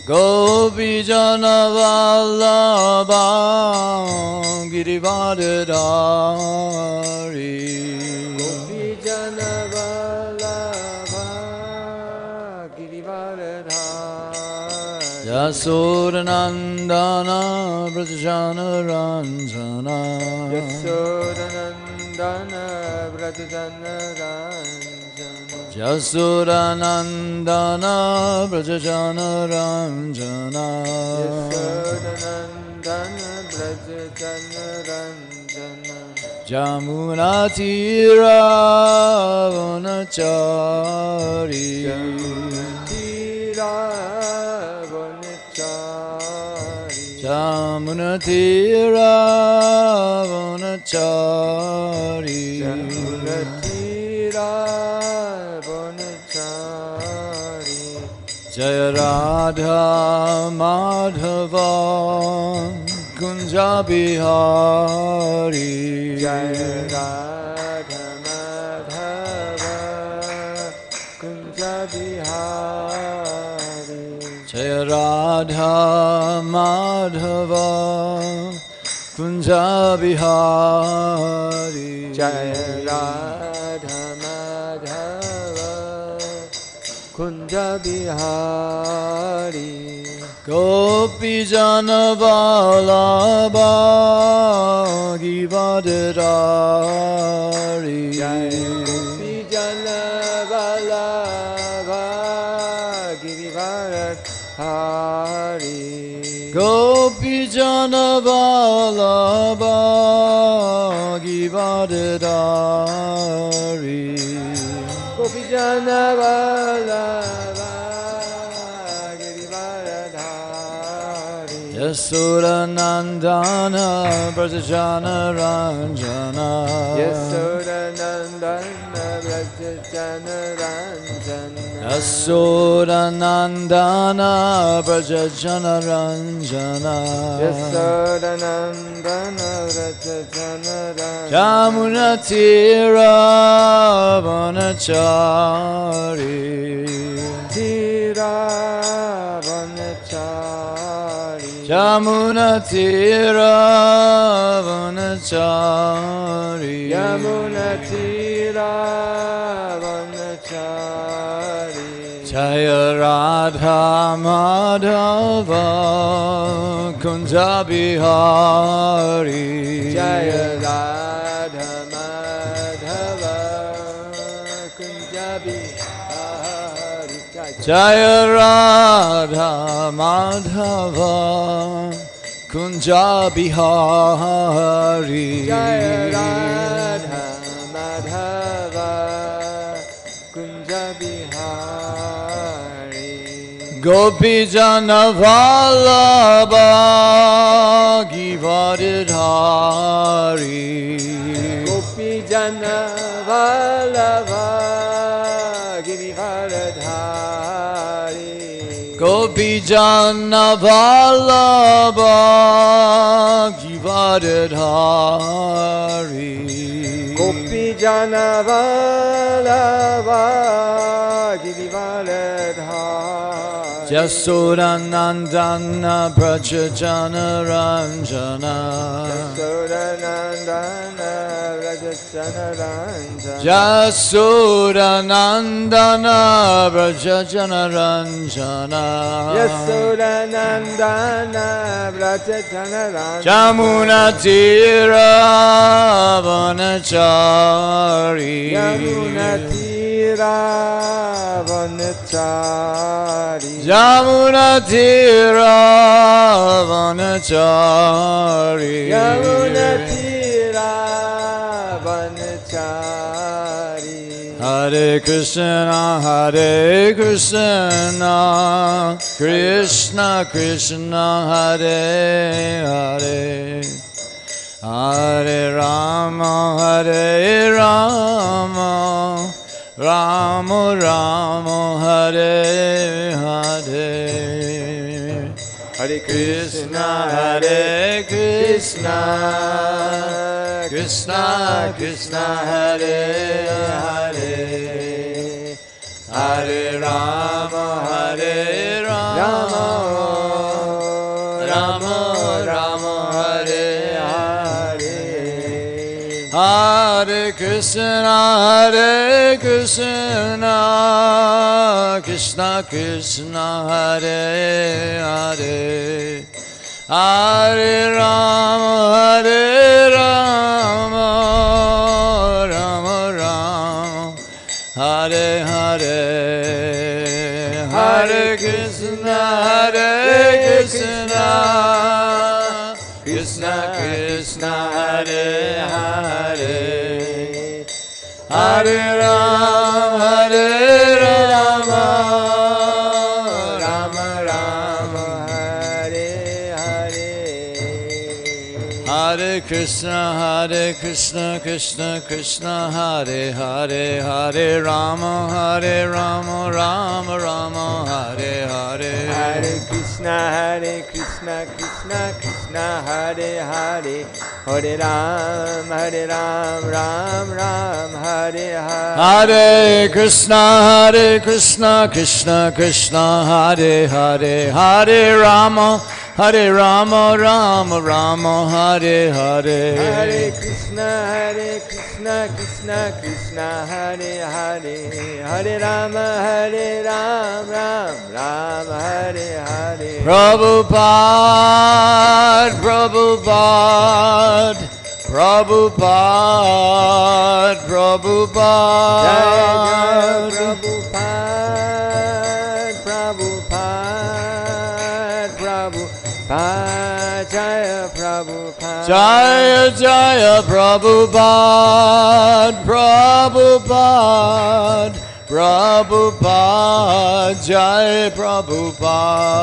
Gopi Jana Vallabha Girivardhari Gopi Jana Vallabha Girivardhari Yasodanandana Brajajana Ranjana Yasodanandana Brajajana Ranjana Yasodanandana Brajajana Ranjana Yasodanandana Brajajana Ranjana Jamuna Tira Vanachari Jamuna Tira Vanachari Jamuna Tira Vanachari Jaya Radha Madhava Kunja Bihari Jaya Radha Madhava Kunja Bihari Jaya Radha Madhava Kunja Bihari Jaya Radha Madhava Kunja Bihari Gopi Jana Vallabha Girivardhari Gopi Jana Vallabha Girivardhari Gopi Jana Vallabha Girivardhari Gopi Jana Vallabha Girivardhari Yasodanandana Brajajana Ranjana Yasodanandana Brajajana Ranjana Yasodanandana Brajajana Ranjana Yasodanandana Brajajana Ranjana Jamuna Tira Vanachari Tira Vanachari Jamuna Tira Vanachari Yamuna Tira Vanachari Jaya Radha Madhava Kunja Bihari Jaya Radha Madhava Kunja Bihari Jaya Radha Madhava Kunja Bihari Jaya Radha Madhava Kunja Bihari Gopi Jana Vallabha Girivardhari Gopi Jana Vallabha Girivardhari Gopi Jana Vallabha Girivardhari Gopi Jana Vallabha Girivardhari Yasodanandana Brajajana Ranjana Yasodanandana Brajajana Ranjana Yasodanandana Brajajana Ranjana Yasodanandana Brajajana Ranjana Jamuna Tira Vanachari Yamuna Tira Vanachari Jamuna Tira Vanachari Yamuna Tira Vanachari Hare Krishna Krishna Krishna Hare Hare Hare Rama Rama Rama Hare Hare Hare Krishna Krishna Krishna Hare Hare Hare Rama Rama Hare Krishna, Krishna Krishna, Hare Hare, Hare Rama, Rama Rama, Hare Hare, Hare Krishna, Krishna Krishna, Hare Hare, Hare Rama, Rama Rama, Hare Hare, Hare Krishna, Krishna Krishna, Hare Hare, Hare Rama, Rama Rama, Hare Hare, Hare Krishna, Krishna Krishna, Hare Hare, Hare Ram, Ram Ram, Hare Hare. Hare Krishna, Krishna Krishna, Hare Hare, Hare Rama, Rama Rama, Hare Hare, Hare Krishna, Krishna Krishna, Hare Hare, Hare Rama, Ram Ram, Hare Hare. Prabhupada, Jaya Prabhupada, Jaya Prabhupada, Jaya Prabhupada, Jaya Prabhupada,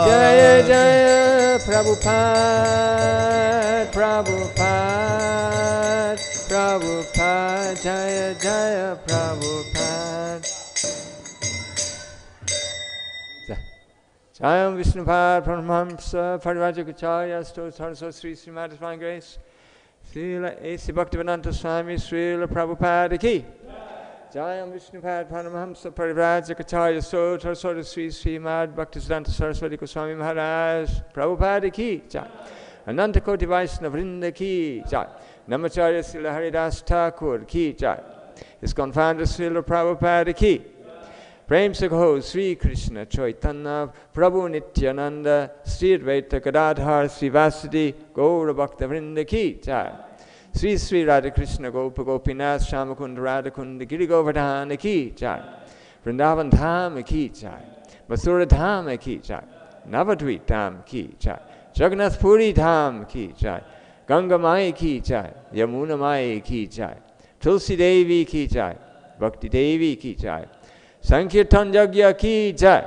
Jaya Prabhupada. Ayam Vishnupad Paramahamsa Parivajagacharya Stotharso Sri Srimad Divine Grace Srila A.C. Bhaktivedanta Swami Srila Prabhupada Ki Jayam Vishnupad Paramahamsa Parivajagacharya Stotharso Sri Srimad Bhaktivedanta Saraswati Goswami Maharaj Prabhupada Ki Jai Ananta Koti Vaishnava Vrinda Ki Jai Namacharya Srila Haridas Thakur Ki Jai ISKCON founder Srila Prabhupada Ki Prem se kaho Sri Krishna Chaitanya Prabhu Nityananda Sri Advaita Gadadhar Sri Vasudi Gaura Bhakta Vrinda Ki Jai Sri Sri Radha Krishna Gopa Gopinath Shamakunda Radhakunda Giri Govardhana Ki Jai Vrindavan Dham Ki Jai Mathura Dham Ki Jai Navadvip Dham Ki Jai Jagannath Puri Dham Ki Jai Ganga Mai Ki Jai Yamuna Mai Ki Jai Tulsi Devi Ki Jai Bhakti Devi Ki Jai Sankirtan Yagya Ki Jai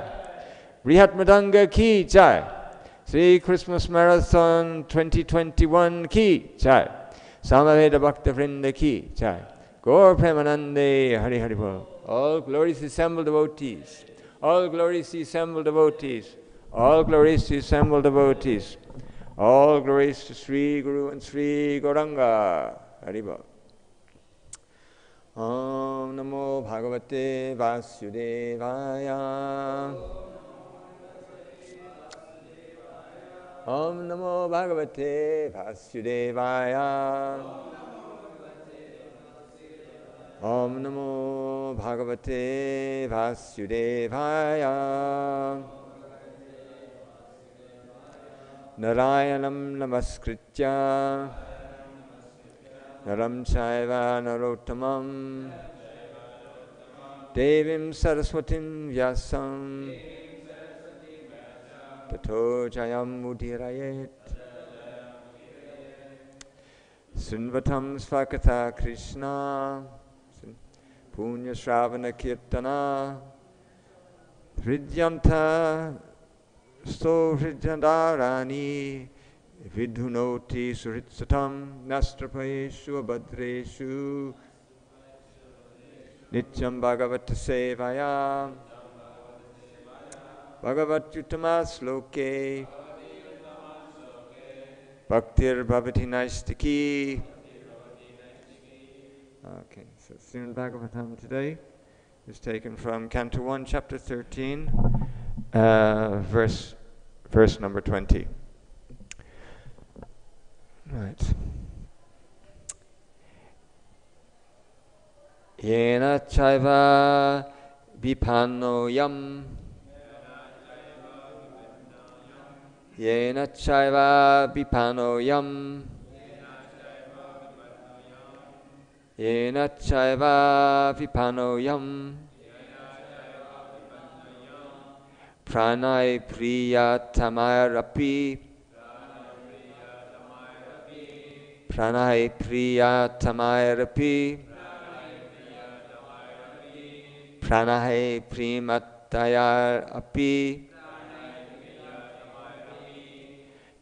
Brihat Madanga Ki Jai Sri Christmas Marathon 2021 Ki Jai Samaveda Bhakta Vrinda Ki Jai Gaur Premanande Hari Hari Bol. All glories to assembled devotees. All glories to assembled devotees. All glories to assembled devotees. All glories to Sri Guru and Sri Gauranga. Hari Bol. Om Namo Bhagavate Vasudevaya. Om Namo Bhagavate Vasudevaya. Om Namo Bhagavate Vasudevaya. Narayanam Namaskritya Naram Chaiva Narottamam Devim Saraswatim Vyasam Tato Jayam Udirayet Sunvatam Svakatha Krishna Punya Shravana Kirtana Hridyanta Sto Hridyandarani Vidhunoti Suritsatam Nastrapayeshu Abhadreshu Nityam Bhagavata Sevaya Bhagavat Yuttama Sloke Bhaktir Bhavati Naistiki. Okay, so Srimad Bhagavatam today is taken from Canto 1, Chapter 13, verse number 20. Right. yena caivābhipanno yam, yena caivābhipanno yam, yena caivābhipanno yam, prāṇaiḥ priyatamair api, prāṇaiḥ priyatamair api, prāṇaiḥ primatayar api,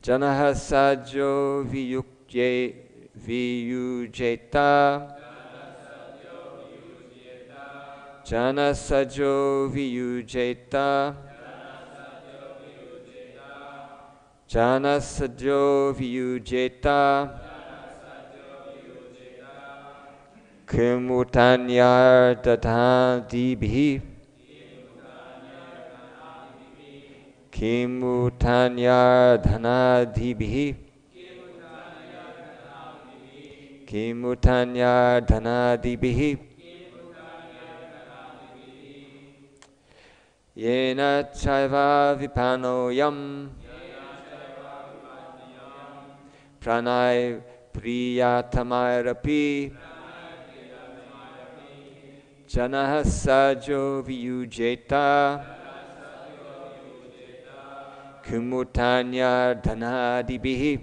janaḥ sadyo viyujyeta, janaḥ sadyo viyujyeta, janaḥ sadyo viyujyeta, kim utānyair dhanādibhiḥ, kim utānyair dhanādibhiḥ, kim utānyair dhanādibhiḥ, yena caivābhipanno yam, prāṇaiḥ priyatamair api, janaḥ sadyo viyujyeta, kim utānyair dhanādibhiḥ.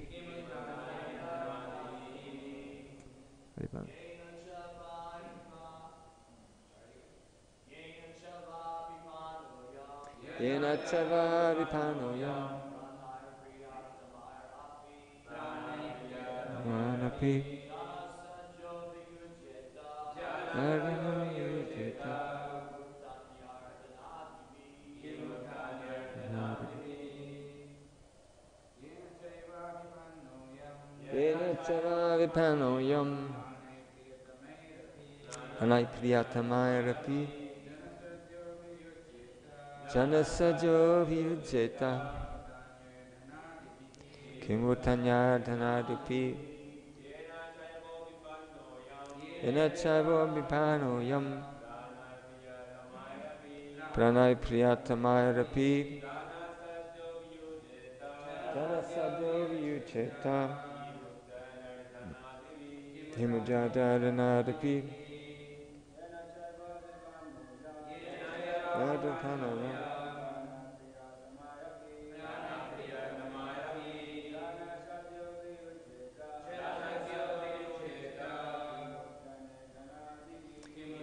Yena caivābhipanno yam, api, yena caivābhipanno yam, prāṇaiḥ priyatamair api, janaḥ sadyo viyujyeta, kim utānyair dhanādibhiḥ, yena caivābhipanno yam, prāṇaiḥ priyatamair api, janaḥ sadyo viyujyeta, kim utānyair dhanādibhiḥ, abhipanno yam,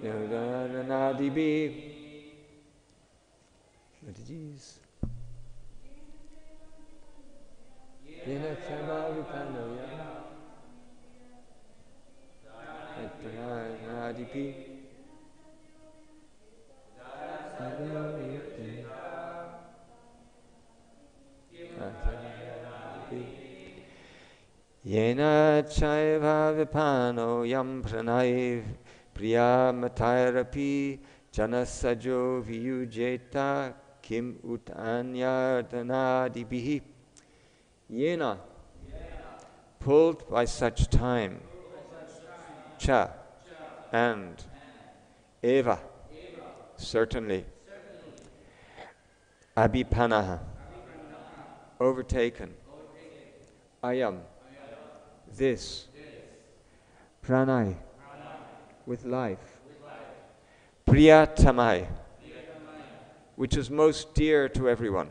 dhanādibhiḥ. Yena caivābhipanno yam, dhanādibhiḥ, yena caivābhipanno yam, prāṇaiḥ priyatamair api, janaḥ sadyo viyujyeta, kim utānyair dhanādibhiḥ. Yena, pulled by such time, cha, and, eva, certainly, abhipannaḥ, overtaken, ayam, this, prāṇaiḥ, with life, priya-tamaiḥ, which is most dear to everyone,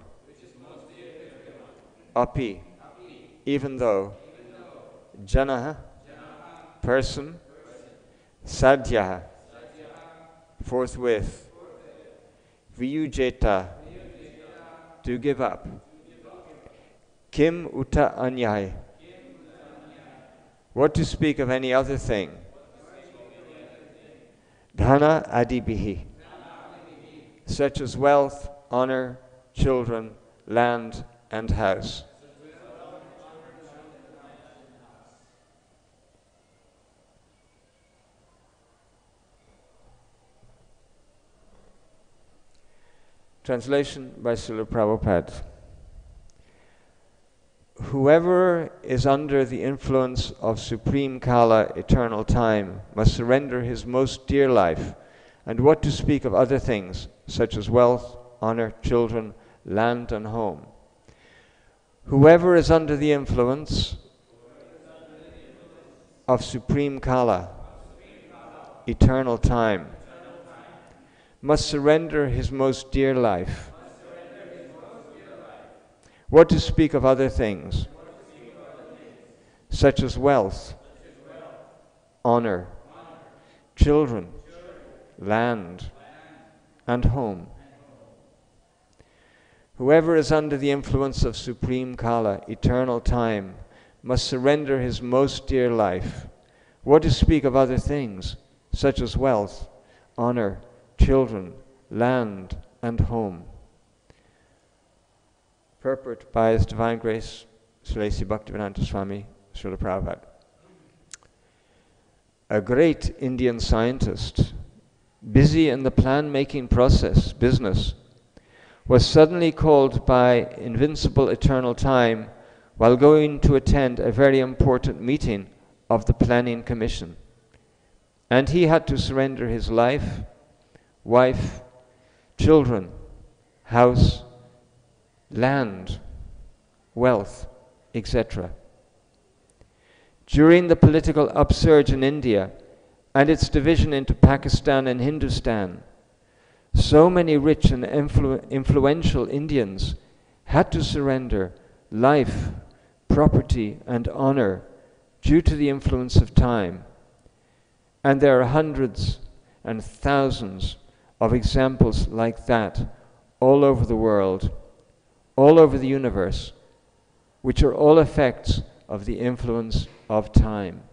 api, even though, janaḥ, person, sadyaḥ, forthwith, viyujyeta, to give up, kim utānyair, what to speak of any other thing, dhana-ādibhiḥ, such as wealth, honor, children, land, and house. Translation by Srila Prabhupada. Whoever is under the influence of supreme kāla, eternal time, must surrender his most dear life, and what to speak of other things, such as wealth, honor, children, land, and home. Whoever is under the influence of supreme kāla, eternal time, must surrender his most dear life. What to speak of other things, such as wealth, honor, children, land, and home. Whoever is under the influence of supreme kāla, eternal time, must surrender his most dear life. What to speak of other things, such as wealth, honor, children, land, and home. Purport by His Divine Grace, Sri Bhaktivedanta Swami, Srila Prabhupada. A great Indian scientist, busy in the plan-making process, business, was suddenly called by invincible eternal time while going to attend a very important meeting of the Planning Commission. And he had to surrender his life, wife, children, house, land, wealth, etc. During the political upsurge in India and its division into Pakistan and Hindustan, so many rich and influential Indians had to surrender life, property, and honor due to the influence of time. And there are hundreds and thousands of examples like that all over the world, all over the universe, which are all effects of the influence of time.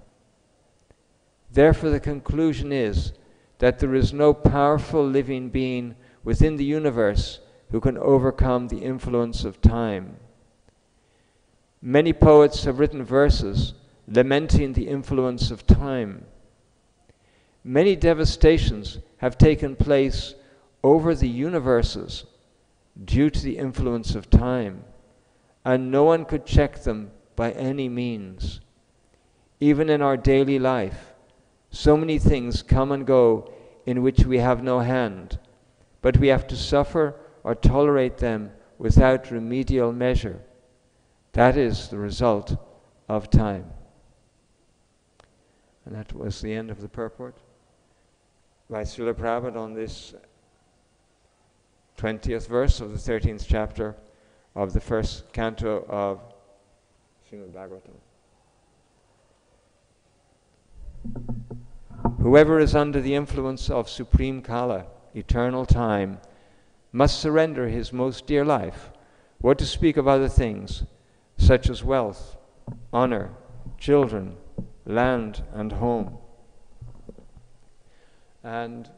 Therefore, the conclusion is that there is no powerful living being within the universe who can overcome the influence of time. Many poets have written verses lamenting the influence of time. Many devastations have taken place over the universes due to the influence of time, and no one could check them by any means. Even in our daily life, so many things come and go in which we have no hand, but we have to suffer or tolerate them without remedial measure. That is the result of time. And that was the end of the purport by Srila Prabhupada on this 20th verse of the 13th chapter of the first canto of Srimad Bhagavatam. Whoever is under the influence of supreme kāla, eternal time, must surrender his most dear life. What to speak of other things, such as wealth, honor, children, land, and home. And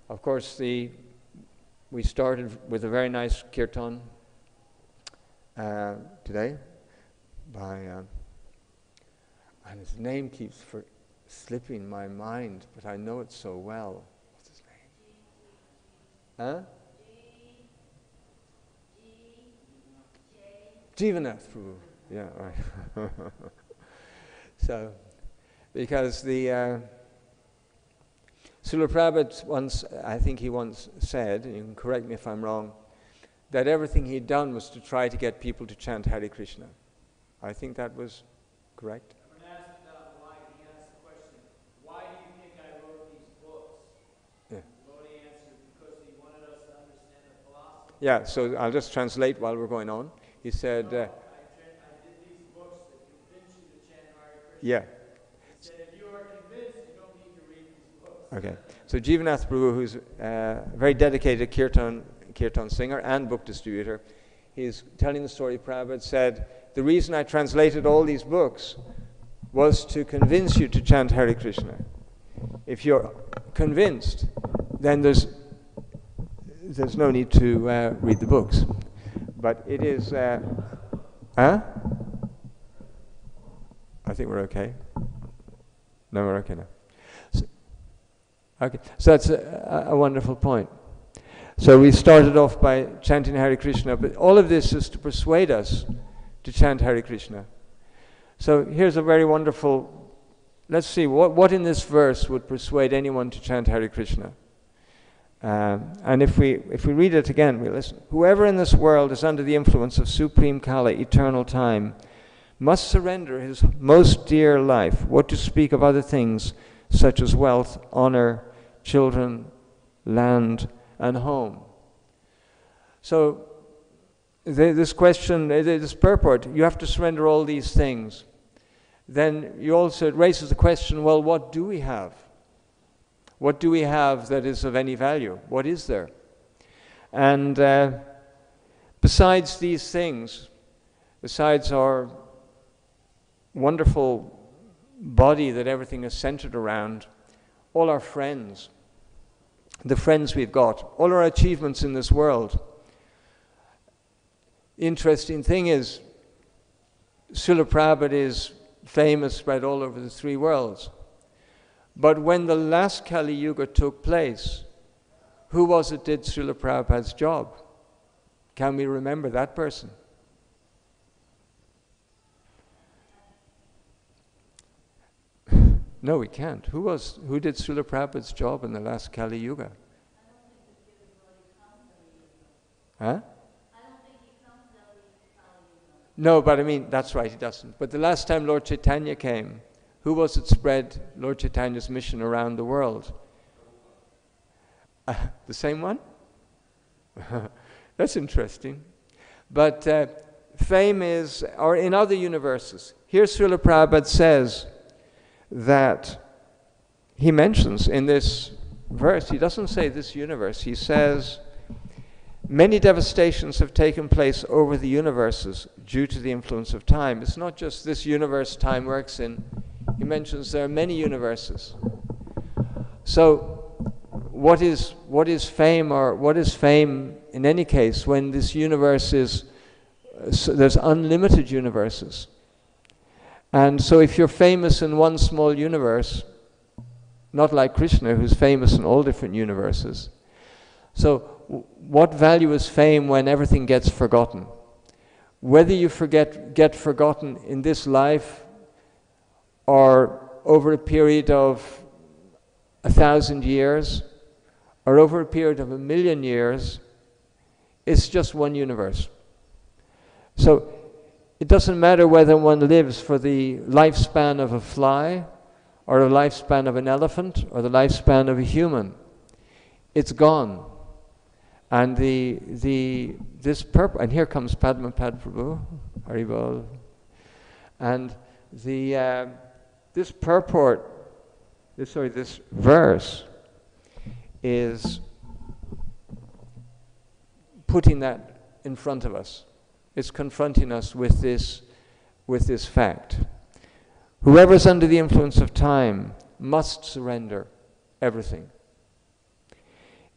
of course, we started with a very nice kirtan today by, and his name keeps slipping my mind, but I know it so well. What's his name? Huh? Jivanath Prabhu. Yeah, right. So, because the Srila Prabhupada once, I think he once said, and you can correct me if I'm wrong, that everything he'd done was to try to get people to chant Hare Krishna. I think that was correct. When asked why, he asked the question, why do you think I wrote these books? Yeah. Lord answered, because he wanted us to understand the philosophy. Yeah, so I'll just translate while we're going on. He said, I did these books that convince you to chant Hare Krishna. yeah. He said, if you are convinced, you don't need to read these books. Okay. So Jivanath Prabhu, who's a very dedicated kirtan singer and book distributor, he's telling the story. Prabhupada said, the reason I translated all these books was to convince you to chant Hare Krishna. If you're convinced, then there's no need to read the books. But it is, I think we're okay. No, we're okay now. Okay, so that's a wonderful point. So we started off by chanting Hare Krishna, but all of this is to persuade us to chant Hare Krishna. So here's a very wonderful, let's see, what in this verse would persuade anyone to chant Hare Krishna? And if we read it again, we listen. Whoever in this world is under the influence of supreme kāla, eternal time, must surrender his most dear life, what to speak of other things such as wealth, honor, children, land, and home. So this question, this purport, you have to surrender all these things. Then it raises the question, well, what do we have? What do we have that is of any value? What is there? And besides these things, besides our wonderful body that everything is centered around, all our friends, the friends we've got, all our achievements in this world. The interesting thing is, Srila Prabhupada is famous, spread all over the three worlds. But when the last Kali Yuga took place, who was it did Srila Prabhupada's job? Can we remember that person? No, we can't. Who did Srila Prabhupada's job in the last Kali Yuga? Huh? No, but I mean, that's right, he doesn't. But the last time Lord Chaitanya came, who was it spread Lord Chaitanya's mission around the world? The same one? That's interesting. But fame is, or in other universes. Here Srila Prabhupada says that he mentions in this verse, he doesn't say this universe, he says, many devastations have taken place over the universes due to the influence of time. It's not just this universe time works in. He mentions there are many universes. So what is fame, or what is fame in any case when this universe is, there's unlimited universes. And so if you're famous in one small universe, not like Krishna who's famous in all different universes. So what value is fame when everything gets forgotten? Whether you get forgotten in this life or over a period of 1,000 years or over a period of 1,000,000 years, it's just one universe. So it doesn't matter whether one lives for the lifespan of a fly or the lifespan of an elephant or the lifespan of a human. It's gone. And this purport, and here comes Padmapad Prabhu, Haribol, and this purport, this verse is putting that in front of us. It's confronting us with this fact. Whoever's under the influence of time must surrender everything.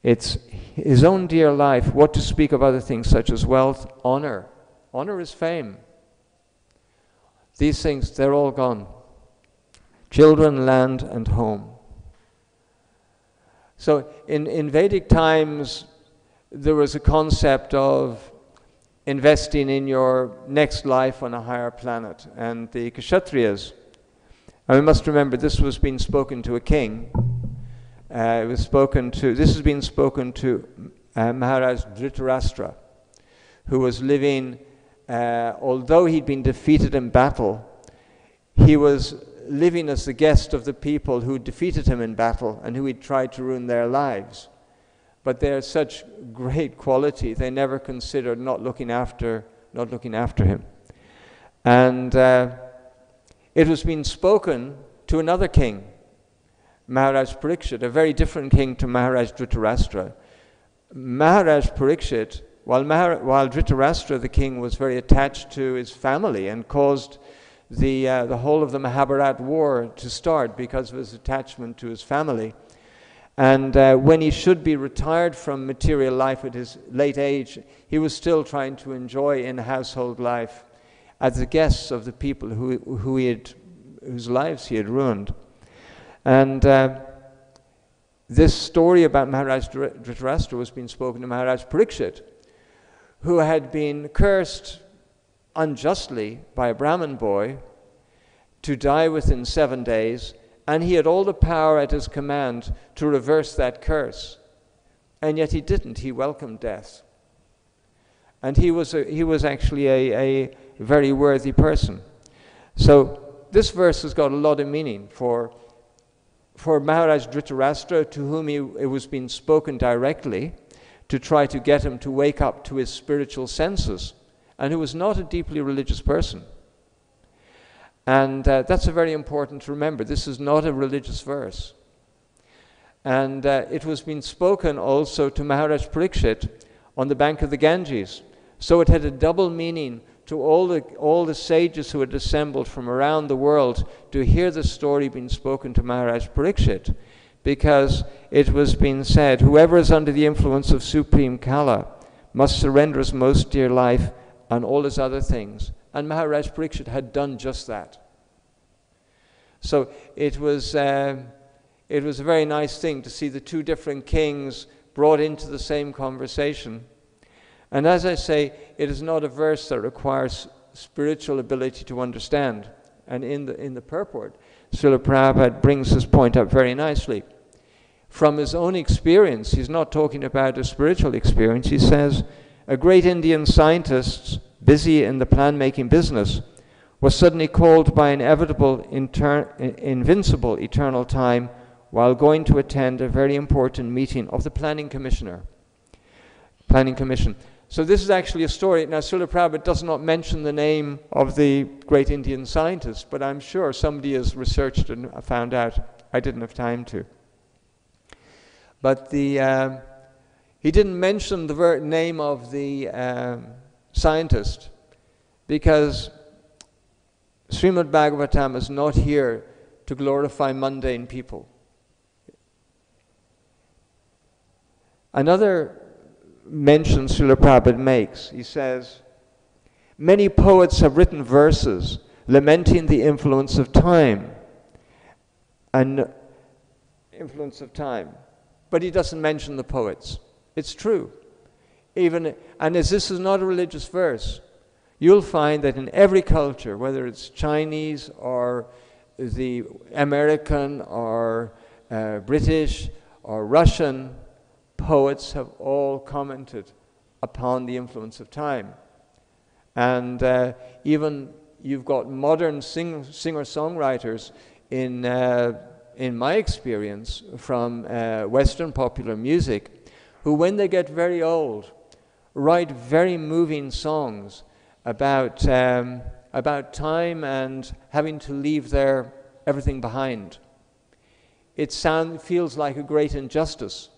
It's his own dear life, what to speak of other things such as wealth, honor. Honor is fame. These things, they're all gone. Children, land, and home. So in Vedic times, there was a concept of investing in your next life on a higher planet. And the Kshatriyas, and we must remember this was being spoken to a king. This has been spoken to Maharaj Dhritarashtra, who was living, although he'd been defeated in battle, he was living as the guest of the people who defeated him in battle and who he'd tried to ruin their lives. But they're such great quality, they never considered not looking after him. And it was being spoken to another king, Maharaj Parikshit, a very different king to Maharaj Dhritarashtra. Maharaj Parikshit, while Dhritarashtra, the king, was very attached to his family and caused the whole of the Mahabharata war to start because of his attachment to his family. And when he should be retired from material life at his late age, he was still trying to enjoy in household life as the guests of the people whose lives he had ruined. And this story about Maharaj Dhritarashtra was being spoken to Maharaj Parikshit, who had been cursed unjustly by a Brahmin boy to die within 7 days, and he had all the power at his command to reverse that curse. And yet he didn't. He welcomed death. And he was actually a very worthy person. So this verse has got a lot of meaning for Maharaj Dhritarashtra, to whom it was being spoken directly to try to get him to wake up to his spiritual senses, and who was not a deeply religious person. And that's very important to remember. This is not a religious verse. And it was being spoken also to Maharaj Parikshit on the bank of the Ganges. So it had a double meaning to all the sages who had assembled from around the world to hear the story being spoken to Maharaj Parikshit, because it was being said, whoever is under the influence of supreme kāla must surrender his most dear life and all his other things. And Maharaj Parikshit had done just that. So it was a very nice thing to see the two different kings brought into the same conversation. And as I say, it is not a verse that requires spiritual ability to understand. And in the purport, Srila Prabhupada brings this point up very nicely. From his own experience, he's not talking about a spiritual experience. He says, a great Indian scientist, busy in the plan-making business, was suddenly called by inevitable, invincible eternal time while going to attend a very important meeting of the Planning Commission. So this is actually a story. Now, Srila Prabhupada does not mention the name of the great Indian scientist, but I'm sure somebody has researched and found out. I didn't have time to. But he didn't mention the name of the scientist because Srimad Bhagavatam is not here to glorify mundane people. Another mention Srila Prabhupada makes, he says, many poets have written verses lamenting the influence of time, but he doesn't mention the poets. It's true. And as this is not a religious verse, you'll find that in every culture, whether it's Chinese or the American or British or Russian, poets have all commented upon the influence of time. And even you've got modern singer-songwriters in my experience from Western popular music, who when they get very old, write very moving songs about time and having to leave everything behind. It feels like a great injustice.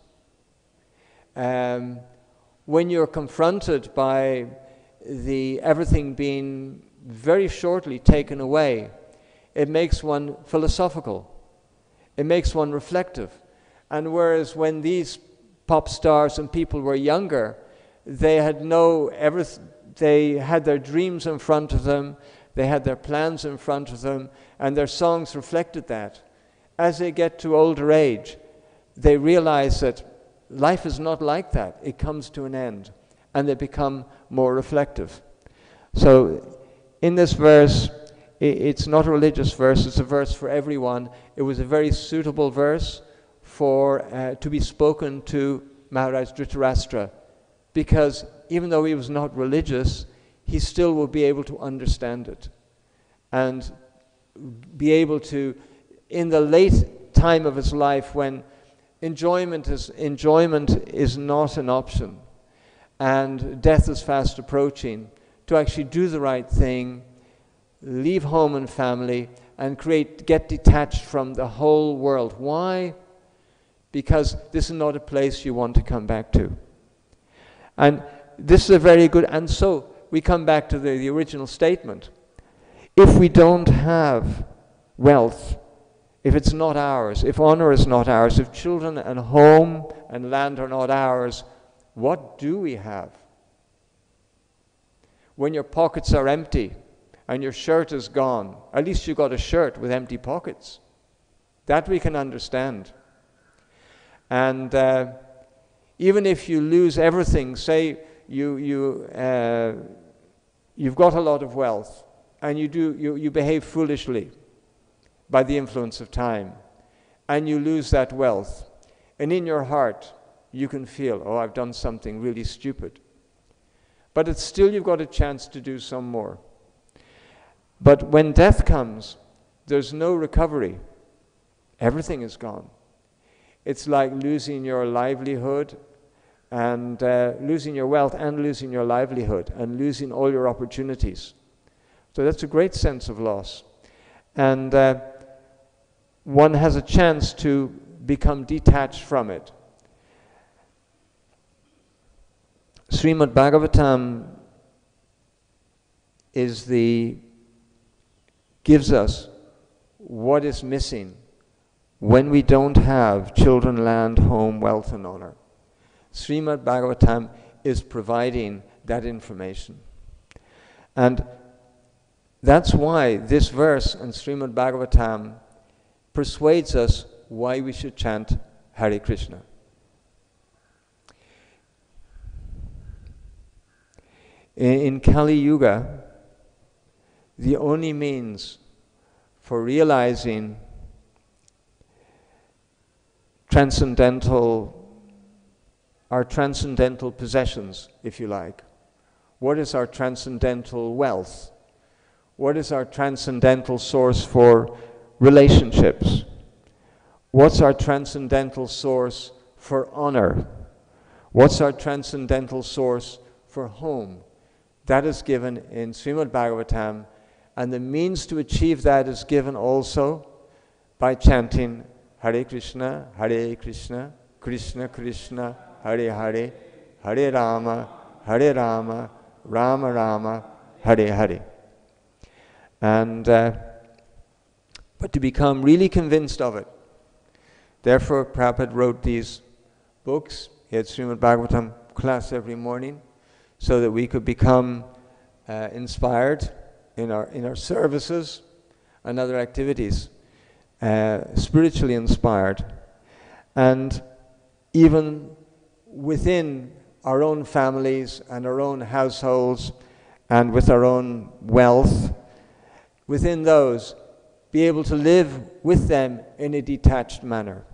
When you're confronted by everything being very shortly taken away, it makes one philosophical. It makes one reflective. And whereas when these pop stars and people were younger, they had their dreams in front of them, they had their plans in front of them, and their songs reflected that. As they get to older age, they realize that life is not like that. It comes to an end, and they become more reflective. So in this verse, it's not a religious verse, it's a verse for everyone. It was a very suitable verse to be spoken to Maharaj Dhritarashtra, because even though he was not religious, he still will be able to understand it and be able to, in the late time of his life when enjoyment is not an option and death is fast approaching, to actually do the right thing, leave home and family, and get detached from the whole world. Why? Because this is not a place you want to come back to. And this is a very good, and so we come back to the original statement. If we don't have wealth, if it's not ours, if honor is not ours, if children and home and land are not ours, what do we have? When your pockets are empty and your shirt is gone, at least you got a shirt with empty pockets. That we can understand. And even if you lose everything, say you you've got a lot of wealth, and you behave foolishly by the influence of time, and you lose that wealth, and in your heart you can feel, oh, I've done something really stupid. But it's still, you've got a chance to do some more. But when death comes, there's no recovery. Everything is gone. It's like losing your livelihood and losing your wealth and losing your livelihood and losing all your opportunities. So that's a great sense of loss. And one has a chance to become detached from it. Srimad Bhagavatam gives us what is missing when we don't have children, land, home, wealth, and honor. Srimad Bhagavatam is providing that information. And that's why this verse in Srimad Bhagavatam persuades us why we should chant Hare Krishna. In Kali Yuga, the only means for realizing our transcendental possessions, if you like. What is our transcendental wealth? What is our transcendental source for relationships? What's our transcendental source for honor? What's our transcendental source for home? That is given in Srimad Bhagavatam, and the means to achieve that is given also by chanting Hare Krishna, Krishna Krishna, Hare Hare, Hare Rama, Rama Rama, Hare Hare. And but to become really convinced of it, therefore Prabhupada wrote these books. He had Srimad Bhagavatam class every morning, so that we could become inspired in our services and other activities, spiritually inspired. And even within our own families and our own households and with our own wealth, within those, be able to live with them in a detached manner.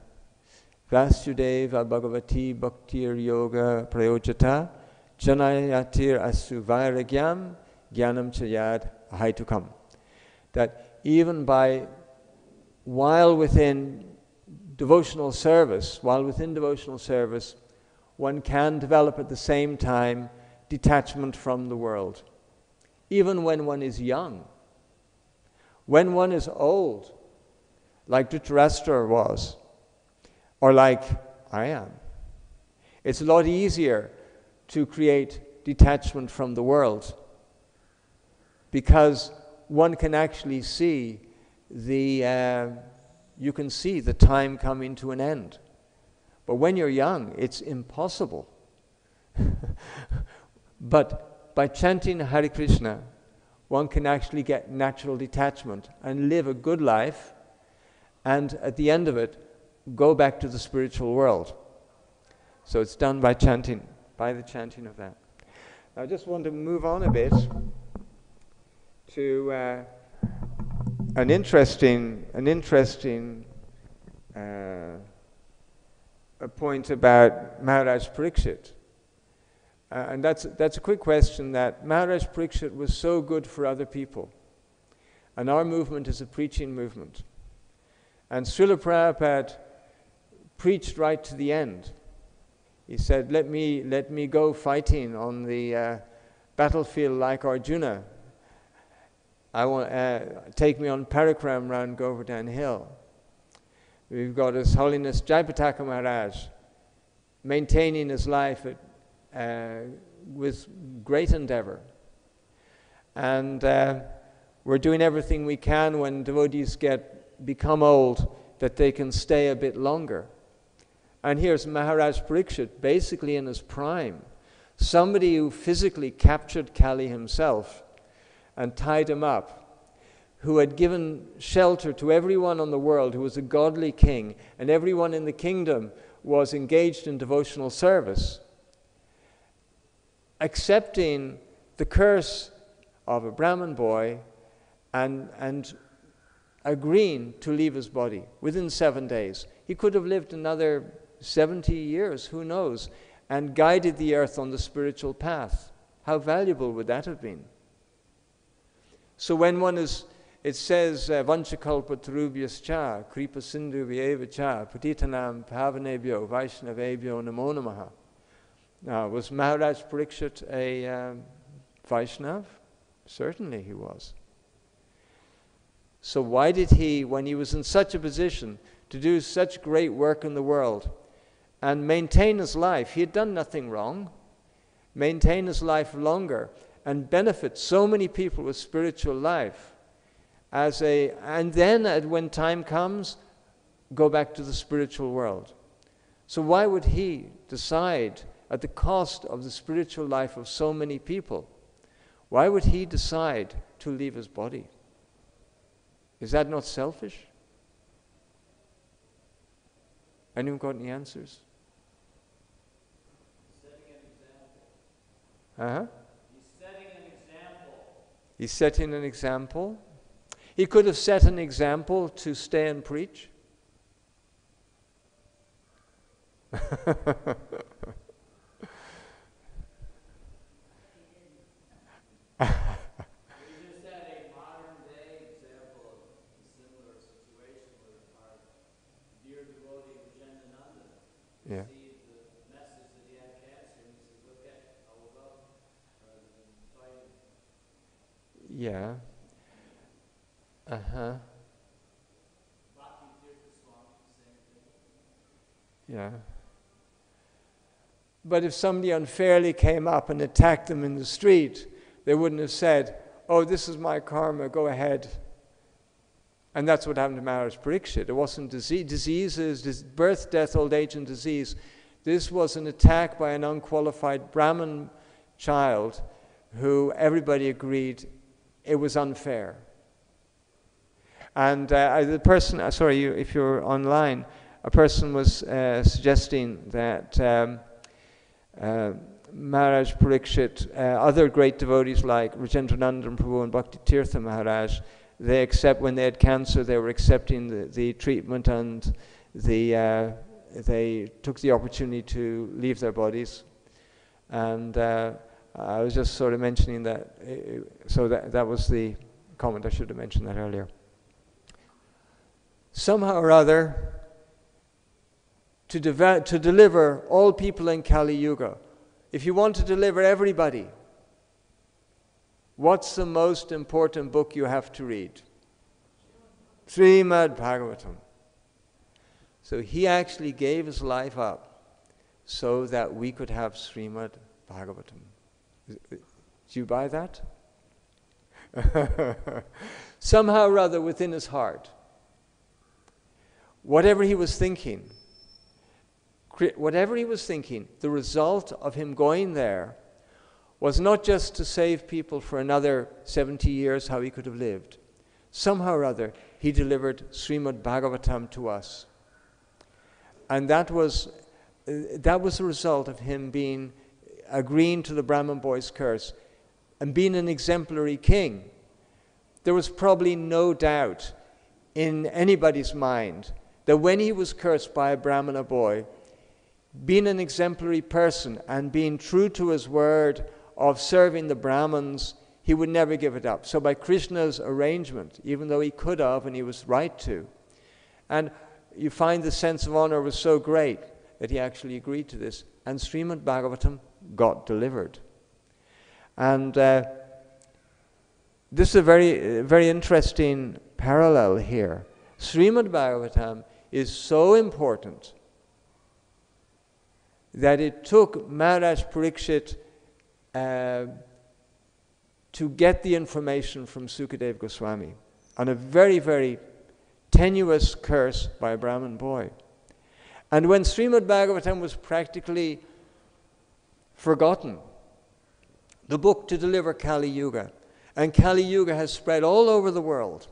Vasudeva Bhagavati Bhaktir Yoga Prayojata Janayatir Asu Vairagyam Jnanam Chayad Ahaitukam. That even while within devotional service, one can develop at the same time detachment from the world. Even when one is young. When one is old, like Dhritarashtra was, or like I am, it's a lot easier to create detachment from the world, because one can actually see you can see the time coming to an end. But when you're young, it's impossible. But by chanting Hare Krishna, one can actually get natural detachment and live a good life, and at the end of it, go back to the spiritual world. So it's done by the chanting of that. Now I just want to move on a bit to an interesting a point about Maharaj Parikshit. And that's a quick question, that Maharaj Parikshit was so good for other people. And our movement is a preaching movement. And Srila Prabhupada preached right to the end. He said, let me go fighting on the battlefield like Arjuna. I want take me on parikram round Govardhan Hill. We've got His Holiness Jayapataka Maharaj maintaining his life with great endeavor. And we're doing everything we can when devotees become old, that they can stay a bit longer. And here's Maharaj Parikshit, basically in his prime, somebody who physically captured Kali himself and tied him up, who had given shelter to everyone on the world, who was a godly king, and everyone in the kingdom was engaged in devotional service, accepting the curse of a Brahmin boy and agreeing to leave his body within 7 days. He could have lived another 70 years, who knows, and guided the earth on the spiritual path. How valuable would that have been? So when it says, Vanchakalpa tarubhyascha, kripa sindhu vyeva cha, patitanam pavanebhyo, vaishnavebhyo namo namaha. Now, was Maharaj Parikshit a Vaishnav? Certainly he was. So why did he, when he was in such a position to do such great work in the world and maintain his life, he had done nothing wrong, maintain his life longer and benefit so many people with spiritual life, and then when time comes, go back to the spiritual world. So why would he decide at the cost of the spiritual life of so many people? Why would he decide to leave his body? Is that not selfish? Anyone got any answers? Setting an example. He's setting an example. He's setting an example. He could have set an example to stay and preach. He just had a modern day example of a similar situation with our dear devotee Vijayanathanda. Yeah. See the message that he had cancer, and he said, "Look at how love rather than fighting." Yeah. Bhakti Tirtha Swami, same thing. Yeah. But if somebody unfairly came up and attacked them in the street, they wouldn't have said, "Oh, this is my karma, go ahead." And that's what happened to Maharaj Parikshit. It wasn't diseases, birth, death, old age, and disease. This was an attack by an unqualified Brahmin child who everybody agreed it was unfair. And the person, if you're online, a person was suggesting that Maharaj Parikshit, other great devotees like Rajendranandan Prabhu and Bhakti Tirtha Maharaj, when they had cancer, they were accepting the treatment, and they took the opportunity to leave their bodies. And I was just sort of mentioning that, so that was the comment. I should have mentioned that earlier. Somehow or other, to deliver all people in Kali Yuga, if you want to deliver everybody, what's the most important book you have to read? Srimad Bhagavatam. So he actually gave his life up so that we could have Srimad Bhagavatam. Do you buy that? Somehow or other within his heart, whatever he was thinking, the result of him going there was not just to save people for another 70 years, how he could have lived. Somehow or other, he delivered Srimad Bhagavatam to us. And that was the result of him agreeing to the Brahmin boy's curse and being an exemplary king. There was probably no doubt in anybody's mind that when he was cursed by a Brahmana boy, being an exemplary person and being true to his word of serving the Brahmins, he would never give it up. So by Krishna's arrangement, even though he could have and he was right to, and you find the sense of honor was so great that he actually agreed to this, and Srimad Bhagavatam got delivered. And this is a very, very interesting parallel here. Srimad Bhagavatam is so important that it took Maharaj Parikshit to get the information from Sukadeva Goswami on a very, very tenuous curse by a Brahmin boy. And when Srimad Bhagavatam was practically forgotten, the book to deliver Kali Yuga, and Kali Yuga has spread all over the world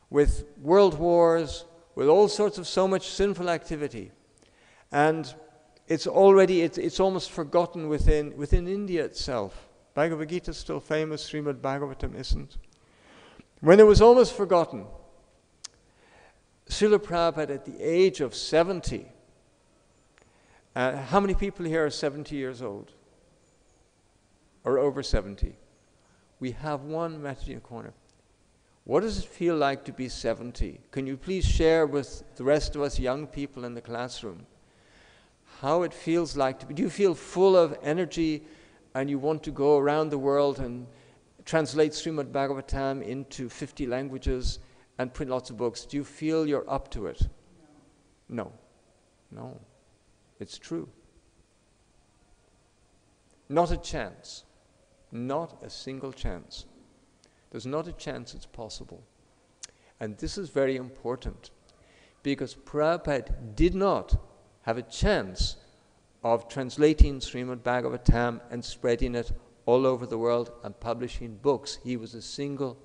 with world wars, with all sorts of so much sinful activity. And it's almost forgotten within India itself. Bhagavad Gita is still famous, Srimad Bhagavatam isn't. When it was almost forgotten, Srila Prabhupada at the age of 70, how many people here are 70 years old? Or over 70? We have one Mataji in the corner. What does it feel like to be 70? Can you please share with the rest of us young people in the classroom how it feels like to be? Do you feel full of energy and you want to go around the world and translate Srimad Bhagavatam into 50 languages and print lots of books? Do you feel you're up to it? No. No. It's true. Not a chance. Not a single chance. There's not a chance it's possible. And this is very important because Prabhupada did not have a chance of translating Srimad Bhagavatam and spreading it all over the world and publishing books. He was a single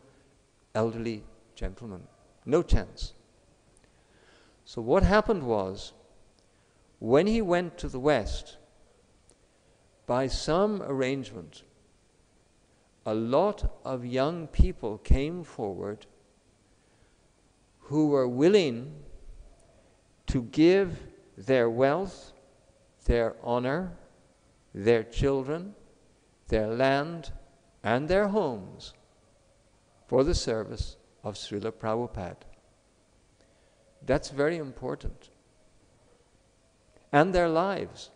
elderly gentleman. No chance. So what happened was, when he went to the West, by some arrangement, a lot of young people came forward who were willing to give their wealth, their honor, their children, their land, and their homes for the service of Srila Prabhupada. That's very important. And their lives.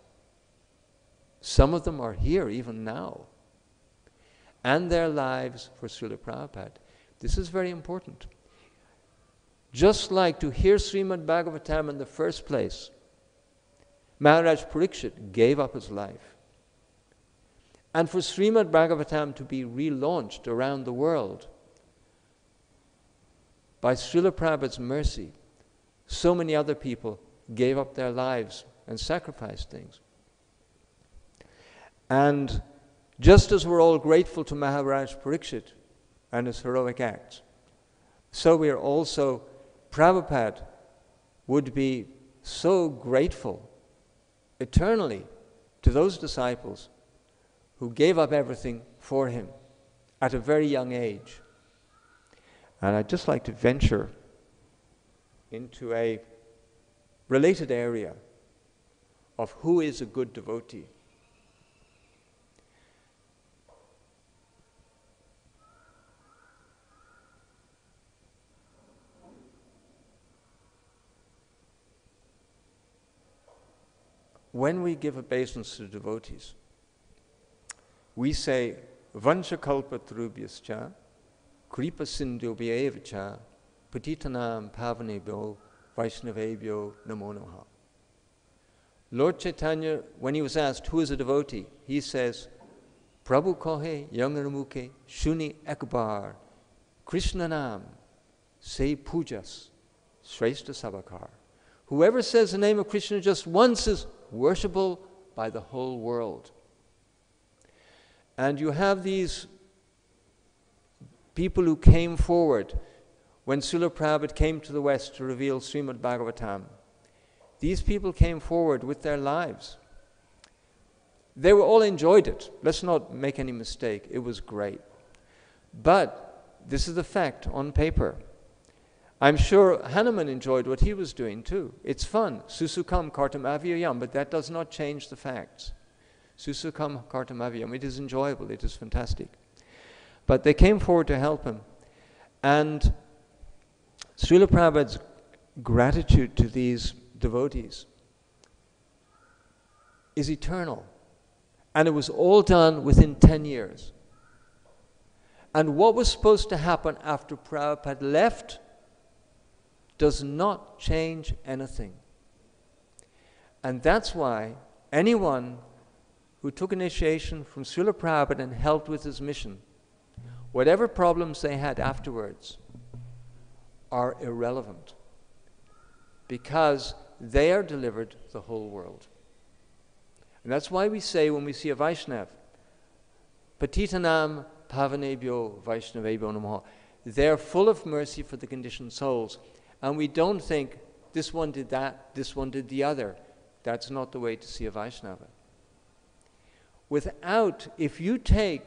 Some of them are here even now. And their lives for Srila Prabhupada. This is very important. Just like to hear Srimad Bhagavatam in the first place, Maharaj Parikshit gave up his life. And for Srimad Bhagavatam to be relaunched around the world, by Srila Prabhupada's mercy, so many other people gave up their lives and sacrificed things. And just as we're all grateful to Maharaj Parikshit and his heroic acts, so we are also, Prabhupada would be so grateful eternally to those disciples who gave up everything for him at a very young age. And I'd just like to venture into a related area of who is a good devotee. When we give obeisance to devotees, we say, Vanchakalpatarubhyascha, Kripa Sindhubhyevacha, Patitanam Pavanebhyo, Vaishnavebhyo Namo Namaha. Lord Chaitanya, when he was asked, who is a devotee? He says, Prabhu kohe yangaramukhe shuni ekbar, Krishna nam, say pujas, shrestha sabakar. Whoever says the name of Krishna just once is worshipable by the whole world. And you have these people who came forward when Srila Prabhupada came to the West to reveal Srimad Bhagavatam. These people came forward with their lives. They were all enjoyed it. Let's not make any mistake. It was great. But this is the fact on paper. I'm sure Hanuman enjoyed what he was doing too. It's fun. Susukam kartam avyayam, but that does not change the facts. Susukam kartam avyayam. It is enjoyable. It is fantastic. But they came forward to help him. And Srila Prabhupada's gratitude to these devotees is eternal. And it was all done within 10 years. And what was supposed to happen after Prabhupada left does not change anything. And that's why anyone who took initiation from Srila Prabhupada and helped with his mission, whatever problems they had afterwards are irrelevant, because they are delivered the whole world. And that's why we say when we see a Vaishnav, Patitanam Pavanebhyo Vaishnavebhyo Namaha, they're full of mercy for the conditioned souls. And we don't think, this one did that, this one did the other. That's not the way to see a Vaishnava. If you take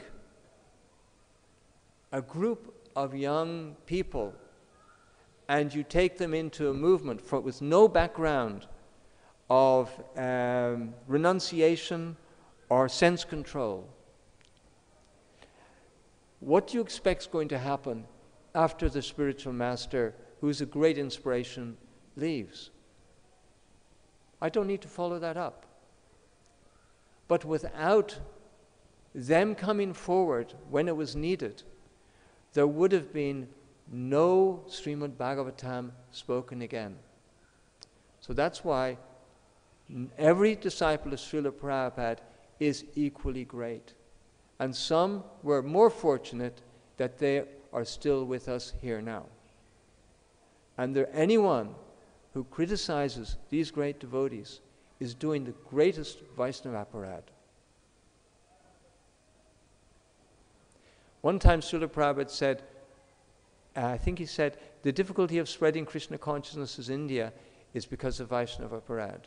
a group of young people and you take them into a movement with no background of renunciation or sense control, what do you expect is going to happen after the spiritual master, who's a great inspiration, leaves? I don't need to follow that up. But without them coming forward when it was needed, there would have been no Srimad Bhagavatam spoken again. So that's why every disciple of Srila Prabhupada is equally great. And some were more fortunate that they are still with us here now. And anyone who criticizes these great devotees is doing the greatest Vaishnava aparad. One time Srila Prabhupada said, I think he said, the difficulty of spreading Krishna consciousness in India is because of Vaishnava aparad.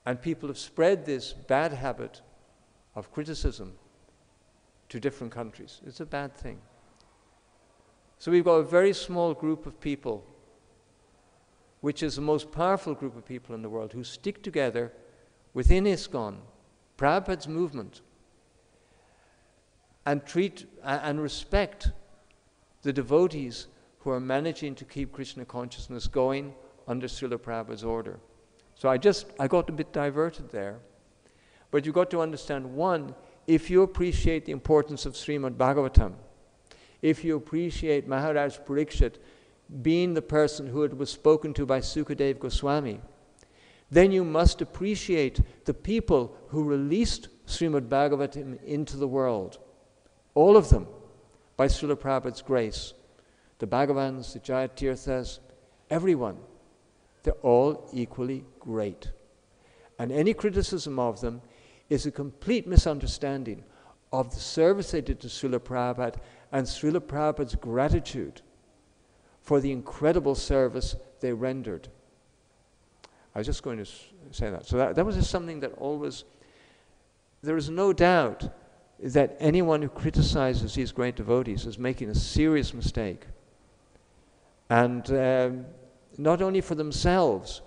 And people have spread this bad habit of criticism to different countries. It's a bad thing. So we've got a very small group of people, which is the most powerful group of people in the world, who stick together within ISKCON, Prabhupada's movement, and treat and respect the devotees who are managing to keep Krishna consciousness going under Srila Prabhupada's order. So I got a bit diverted there. But you've got to understand, one, if you appreciate the importance of Srimad Bhagavatam, if you appreciate Maharaj Parikshit being the person who it was spoken to by Sukadeva Goswami, then you must appreciate the people who released Srimad Bhagavatam into the world. All of them, by Srila Prabhupada's grace. The Bhagavans, the Jayatirthas, everyone. They're all equally great. And any criticism of them is a complete misunderstanding of the service they did to Srila Prabhupada and Srila Prabhupada's gratitude for the incredible service they rendered. I was just going to say that. So that was just something that always, there is no doubt that anyone who criticizes these great devotees is making a serious mistake. And not only for themselves,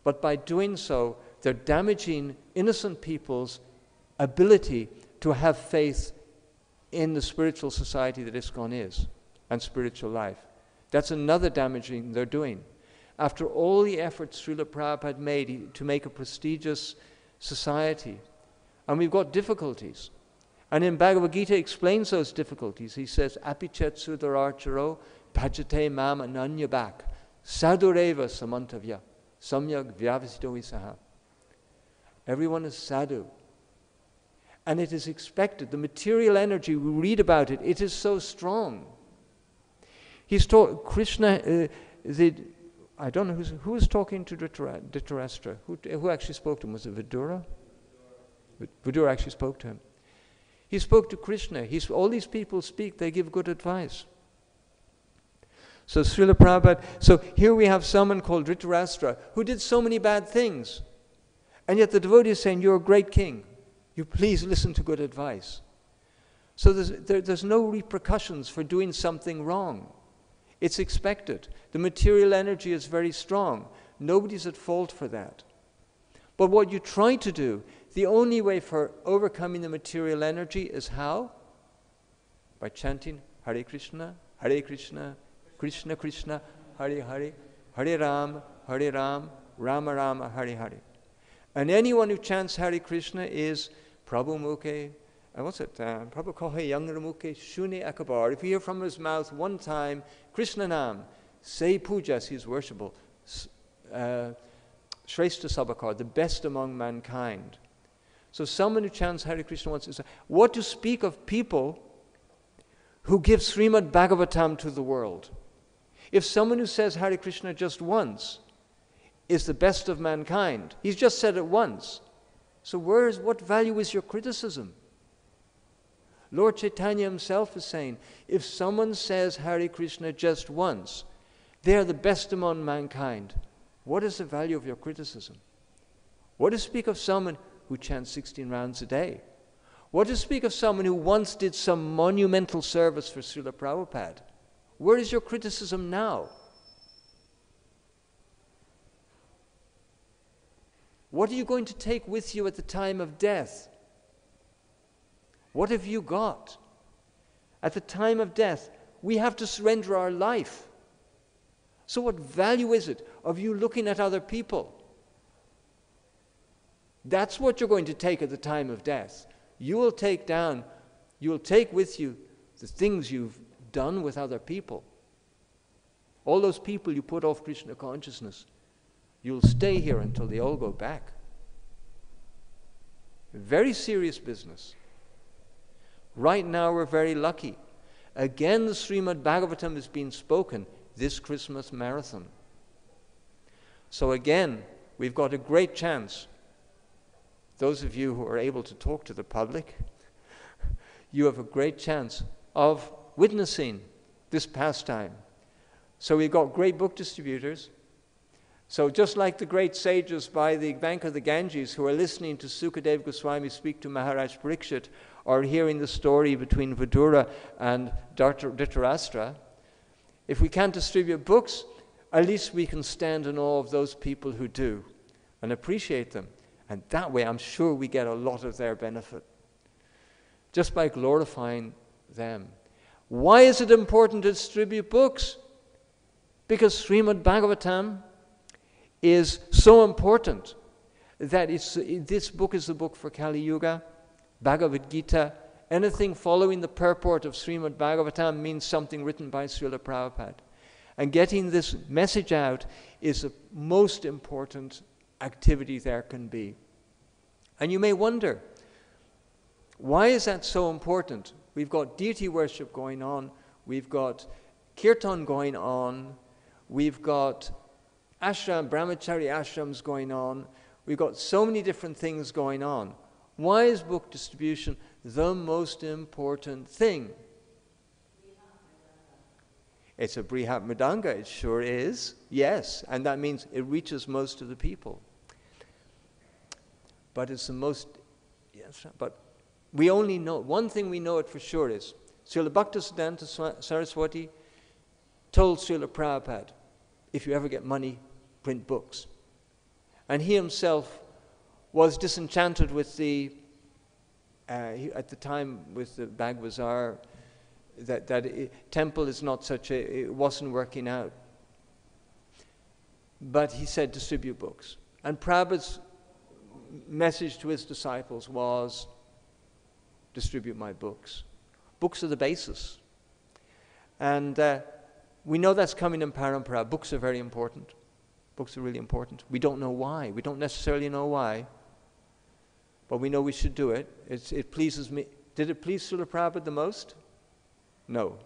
but by doing so, they're damaging innocent people's ability to have faith in the spiritual society that ISKCON is, and spiritual life. That's another damaging they're doing. After all the efforts Srila Prabhupada made to make a prestigious society, and we've got difficulties. And in Bhagavad Gita explains those difficulties. He says, Apichet sudararcharo bhajate mam ananyabak sadureva samantavya samyak vyavasido isaha. Everyone is sadhu. And it is expected. The material energy, we read about it, it is so strong. He's taught Krishna, I don't know who was talking to Dhritarashtra. Who actually spoke to him? Was it Vidura? Vidura actually spoke to him. He spoke to Krishna. All these people speak, they give good advice. So Srila Prabhupada, so here we have someone called Dhritarashtra who did so many bad things. And yet the devotee is saying, you're a great king. You please listen to good advice. So there's no repercussions for doing something wrong. It's expected. The material energy is very strong. Nobody's at fault for that. But what you try to do, the only way for overcoming the material energy is how? By chanting Hare Krishna, Krishna Krishna, Hare Hare, Hare Ram, Rama Rama, Hare Hare. And anyone who chants Hare Krishna is Prabhu Mukhe, what's it? Prabhu Kohe Yangra Mukhe Shune Akabar. If you hear from his mouth one time, Krishna Nam, say pujas, he is worshipable. Shrestha Sabakar, the best among mankind. So someone who chants Hare Krishna wants to say, what to speak of people who give Srimad Bhagavatam to the world? If someone who says Hare Krishna just once is the best of mankind, he's just said it once. So what value is your criticism? Lord Chaitanya himself is saying, if someone says Hare Krishna just once, they are the best among mankind. What is the value of your criticism? What to speak of someone who chants 16 rounds a day? What to speak of someone who once did some monumental service for Srila Prabhupada? Where is your criticism now? What are you going to take with you at the time of death? What have you got? At the time of death, we have to surrender our life. So what value is it of you looking at other people? That's what you're going to take at the time of death. You will take with you the things you've done with other people. All those people you put off Krishna consciousness, you'll stay here until they all go back. Very serious business. Right now we're very lucky. Again, the Srimad Bhagavatam is being spoken this Christmas marathon. So again, we've got a great chance. Those of you who are able to talk to the public, you have a great chance of witnessing this pastime. So we've got great book distributors. So just like the great sages by the bank of the Ganges who are listening to Sukadeva Goswami speak to Maharaj Parikshit, or hearing the story between Vidura and Dhritarashtra, if we can't distribute books, at least we can stand in awe of those people who do and appreciate them. And that way, I'm sure we get a lot of their benefit, just by glorifying them. Why is it important to distribute books? Because Srimad Bhagavatam is so important that this book is the book for Kali Yuga. Bhagavad Gita, anything following the purport of Srimad Bhagavatam means something written by Srila Prabhupada. And getting this message out is the most important activity there can be. And you may wonder, why is that so important? We've got deity worship going on, we've got kirtan going on, we've got brahmachari ashrams going on, we've got so many different things going on. Why is book distribution the most important thing? It's a brihat mridanga, it sure is, yes, and that means it reaches most of the people. But it's the most, yes, but we only know, one thing we know it for sure is, Srila Bhaktisiddhanta Saraswati told Srila Prabhupada, if you ever get money, print books. And he himself was disenchanted with at the time with the Bhagavazar, that temple is not such it wasn't working out. But he said, distribute books. And Prabhupada's message to his disciples was, distribute my books. Books are the basis. And we know that's coming in parampara. Books are very important. Books are really important. We don't know why. We don't necessarily know why. But we know we should do it. It pleases me. Did it please Srila Prabhupada the most? No.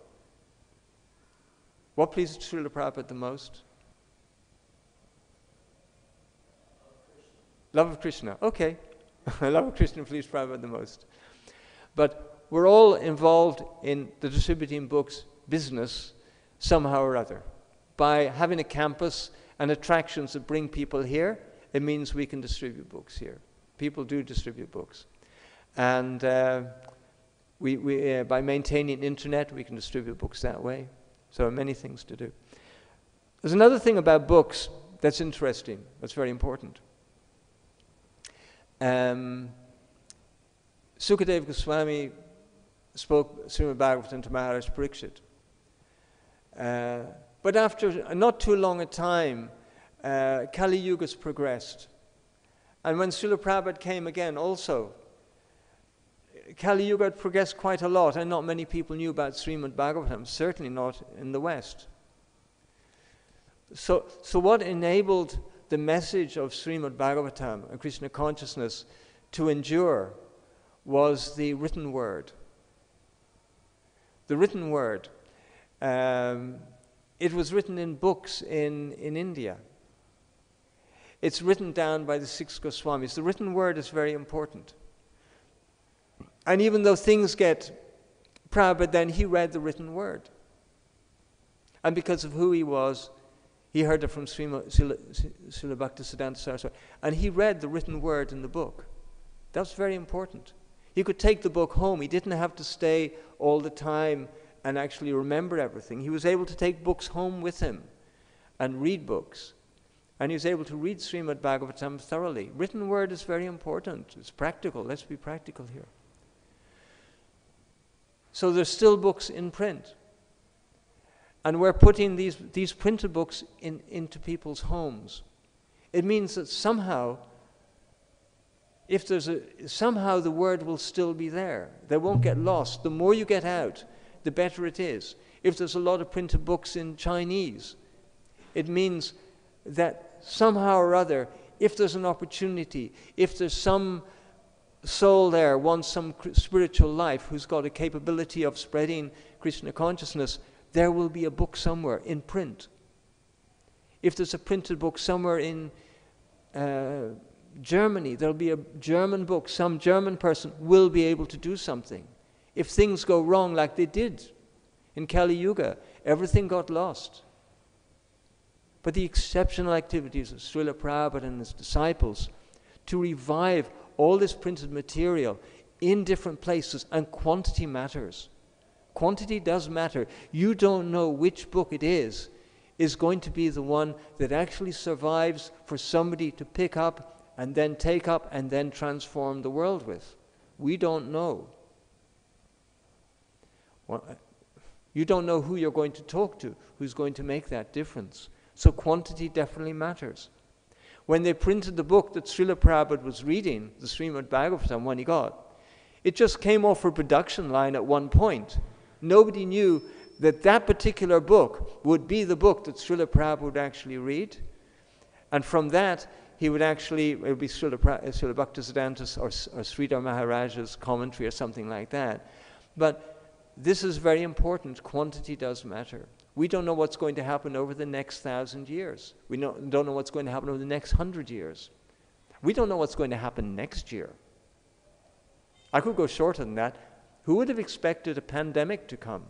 What pleases Srila Prabhupada the most? Love of Krishna. Okay. Love of Krishna pleased Prabhupada the most. But we're all involved in the distributing books business somehow or other. By having a campus and attractions that bring people here, it means we can distribute books here. People do distribute books. And by maintaining internet, we can distribute books that way. So there are many things to do. There's another thing about books that's interesting, that's very important. Sukadeva Goswami spoke Srimad Bhagavatam to Maharaj Parikshit. But after not too long a time, Kali Yuga's progressed. And when Srila Prabhupada came again also, Kali Yuga had progressed quite a lot, and not many people knew about Srimad Bhagavatam, certainly not in the West. So what enabled the message of Srimad Bhagavatam and Krishna consciousness to endure was the written word. The written word. It was written in books in India. It's written down by the 6 Goswamis. The written word is very important. And even though things get Prabhupada, then he read the written word. And because of who he was, he heard it from Srila Bhaktisiddhanta Saraswati. And he read the written word in the book. That's very important. He could take the book home. He didn't have to stay all the time and actually remember everything. He was able to take books home with him and read books. And he was able to read Srimad Bhagavatam thoroughly. Written word is very important. It's practical. Let's be practical here. So there's still books in print. And we're putting these printed books into people's homes. It means that somehow, somehow the word will still be there. They won't get lost. The more you get out, the better it is. If there's a lot of printed books in Chinese, it means that somehow or other, if there's an opportunity, if there's some soul there wants some spiritual life who's got a capability of spreading Krishna consciousness, there will be a book somewhere in print. If there's a printed book somewhere in Germany, there'll be a German book. Some German person will be able to do something. If things go wrong like they did in Kali Yuga, everything got lost. But the exceptional activities of Srila Prabhupada and his disciples to revive all this printed material in different places, and quantity matters. Quantity does matter. You don't know which book it is going to be the one that actually survives for somebody to pick up and then take up and then transform the world with. We don't know. Well, you don't know who you're going to talk to, who's going to make that difference. So quantity definitely matters. When they printed the book that Srila Prabhupada was reading, the Srimad Bhagavatam, when he got, it just came off her production line at one point. Nobody knew that that particular book would be the book that Srila Prabhupada would actually read. And from that, he would actually, it would be Srila Bhaktisiddhanta or Sridhar Maharaja's commentary or something like that. But this is very important. Quantity does matter. We don't know what's going to happen over the next 1,000 years. We don't know what's going to happen over the next 100 years. We don't know what's going to happen next year. I could go shorter than that. Who would have expected a pandemic to come?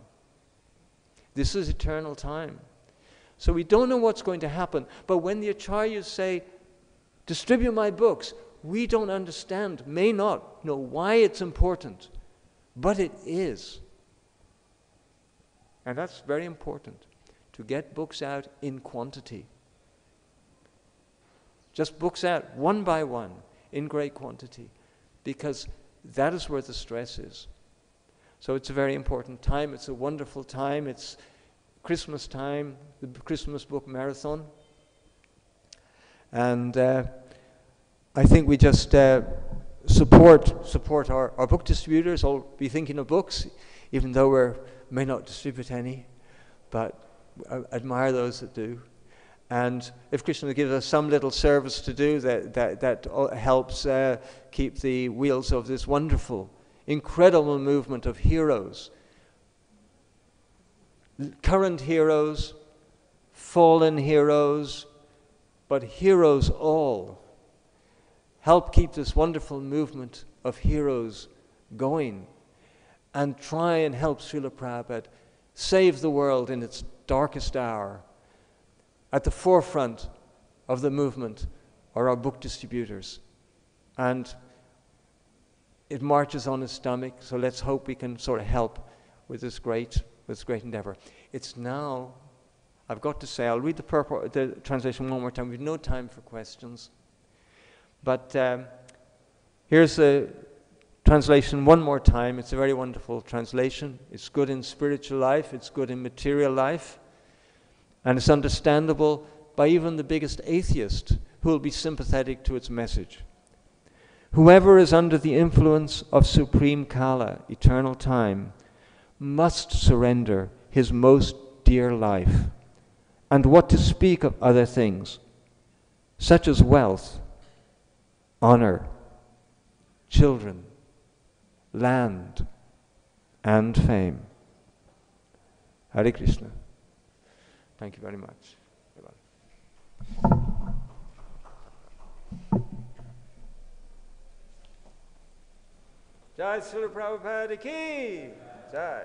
This is eternal time. So we don't know what's going to happen. But when the acharyas say, distribute my books, we don't understand, may not know why it's important. But it is. And that's very important, to get books out in quantity. Just books out one by one in great quantity, because that is where the stress is. So it's a very important time. It's a wonderful time. It's Christmas time, the Christmas book marathon. And I think we just support our book distributors. I'll be thinking of books, even though we may not distribute any, but I admire those that do. And if Krishna gives us some little service to do that helps keep the wheels of this wonderful, incredible movement of heroes, current heroes, fallen heroes, but heroes all, help keep this wonderful movement of heroes going, and try and help Srila Prabhupada save the world in its darkest hour. At the forefront of the movement are our book distributors. And it marches on its stomach, so let's hope we can sort of help with this great endeavor. It's now, I've got to say, I'll read the purport, the translation one more time. We've no time for questions. But here's the translation one more time. It's a very wonderful translation. It's good in spiritual life, it's good in material life, and it's understandable by even the biggest atheist who will be sympathetic to its message. Whoever is under the influence of supreme kāla, eternal time, must surrender his most dear life, and what to speak of other things, such as wealth, honor, children, land, and fame. Hare Krishna. Thank you very much. Jai Srila Prabhupada ki Jai.